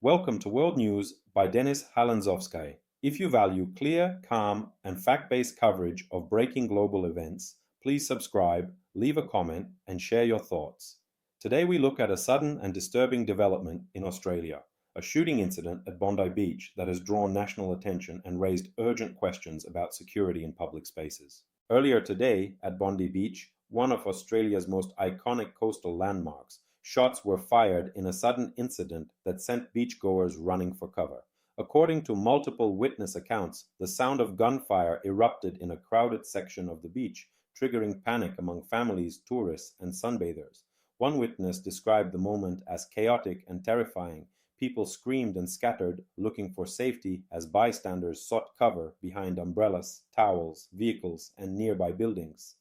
Welcome to World News by Denis Halandzovskyi. If you value clear, calm, and fact-based coverage of breaking global events, please subscribe, leave a comment, and share your thoughts. Today we look at a sudden and disturbing development in Australia, a shooting incident at Bondi Beach that has drawn national attention and raised urgent questions about security in public spaces. Earlier today, at Bondi Beach, one of Australia's most iconic coastal landmarks, shots were fired in a sudden incident that sent beachgoers running for cover. According to multiple witness accounts, the sound of gunfire erupted in a crowded section of the beach, triggering panic among families, tourists, and sunbathers. One witness described the moment as chaotic and terrifying. People screamed and scattered, looking for safety as bystanders sought cover behind umbrellas, towels, vehicles, and nearby buildings.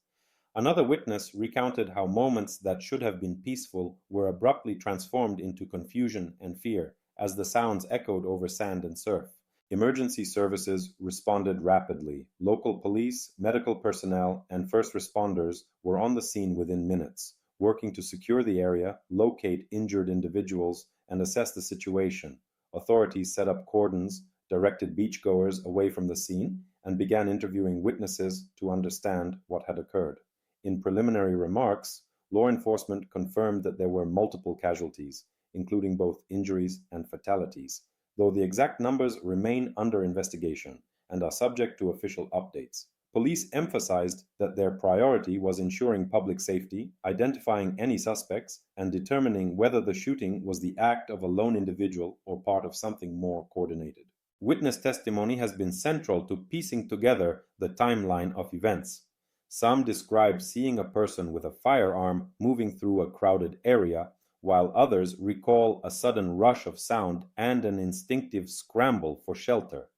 Another witness recounted how moments that should have been peaceful were abruptly transformed into confusion and fear as the sounds echoed over sand and surf. Emergency services responded rapidly. Local police, medical personnel, and first responders were on the scene within minutes, working to secure the area, locate injured individuals, and assess the situation. Authorities set up cordons, directed beachgoers away from the scene, and began interviewing witnesses to understand what had occurred. In preliminary remarks, law enforcement confirmed that there were multiple casualties, including both injuries and fatalities, though the exact numbers remain under investigation and are subject to official updates. Police emphasized that their priority was ensuring public safety, identifying any suspects, and determining whether the shooting was the act of a lone individual or part of something more coordinated. Witness testimony has been central to piecing together the timeline of events. Some describe seeing a person with a firearm moving through a crowded area, while others recall a sudden rush of sound and an instinctive scramble for shelter.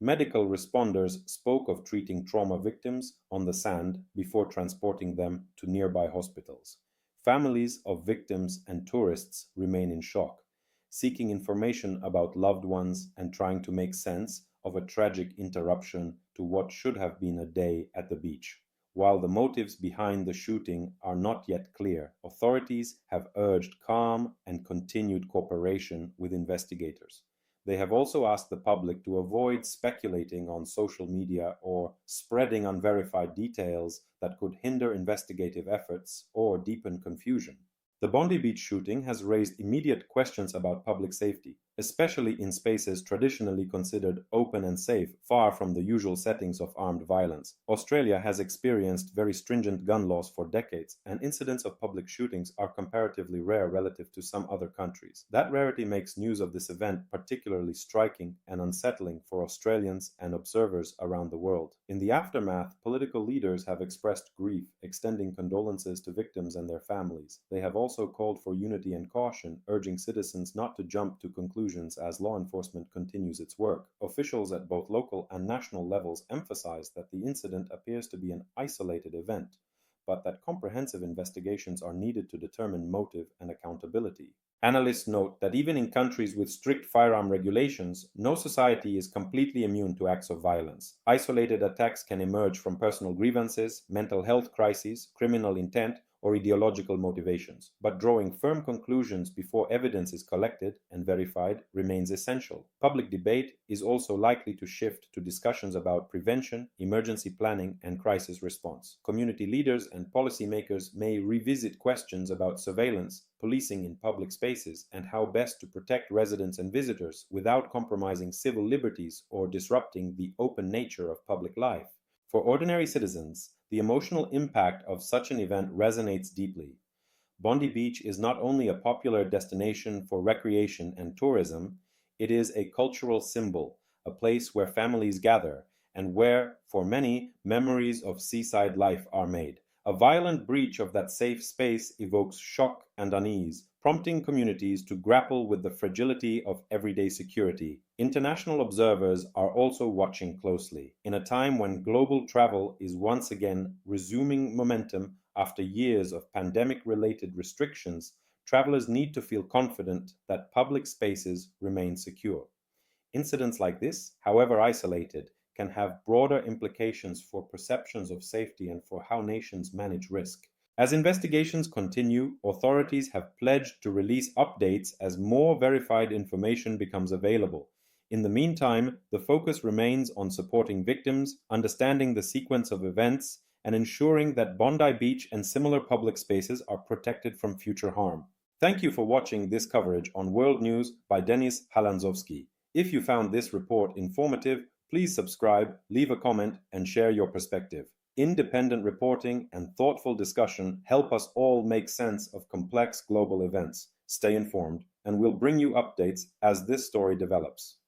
Medical responders spoke of treating trauma victims on the sand before transporting them to nearby hospitals. Families of victims and tourists remain in shock, seeking information about loved ones and trying to make sense of a tragic interruption to what should have been a day at the beach. While the motives behind the shooting are not yet clear, authorities have urged calm and continued cooperation with investigators. They have also asked the public to avoid speculating on social media or spreading unverified details that could hinder investigative efforts or deepen confusion. The Bondi Beach shooting has raised immediate questions about public safety, especially in spaces traditionally considered open and safe, far from the usual settings of armed violence. Australia has experienced very stringent gun laws for decades, and incidents of public shootings are comparatively rare relative to some other countries. That rarity makes news of this event particularly striking and unsettling for Australians and observers around the world. In the aftermath, political leaders have expressed grief, extending condolences to victims and their families. They have also called for unity and caution, urging citizens not to jump to conclusions as law enforcement continues its work. Officials at both local and national levels emphasize that the incident appears to be an isolated event, but that comprehensive investigations are needed to determine motive and accountability. Analysts note that even in countries with strict firearm regulations, no society is completely immune to acts of violence. Isolated attacks can emerge from personal grievances, mental health crises, criminal intent, or ideological motivations, but drawing firm conclusions before evidence is collected and verified remains essential. Public debate is also likely to shift to discussions about prevention, emergency planning, and crisis response. Community leaders and policymakers may revisit questions about surveillance, policing in public spaces, and how best to protect residents and visitors without compromising civil liberties or disrupting the open nature of public life. For ordinary citizens, the emotional impact of such an event resonates deeply. Bondi Beach is not only a popular destination for recreation and tourism, it is a cultural symbol, a place where families gather, and where, for many, memories of seaside life are made. A violent breach of that safe space evokes shock and unease, prompting communities to grapple with the fragility of everyday security. International observers are also watching closely. In a time when global travel is once again resuming momentum after years of pandemic-related restrictions, travelers need to feel confident that public spaces remain secure. Incidents like this, however isolated, can have broader implications for perceptions of safety and for how nations manage risk. As investigations continue, authorities have pledged to release updates as more verified information becomes available. In the meantime, the focus remains on supporting victims, understanding the sequence of events, and ensuring that Bondi Beach and similar public spaces are protected from future harm. Thank you for watching this coverage on World News by Denis Halandzovskyi. If you found this report informative, please subscribe, leave a comment, and share your perspective. Independent reporting and thoughtful discussion help us all make sense of complex global events. Stay informed, and we'll bring you updates as this story develops.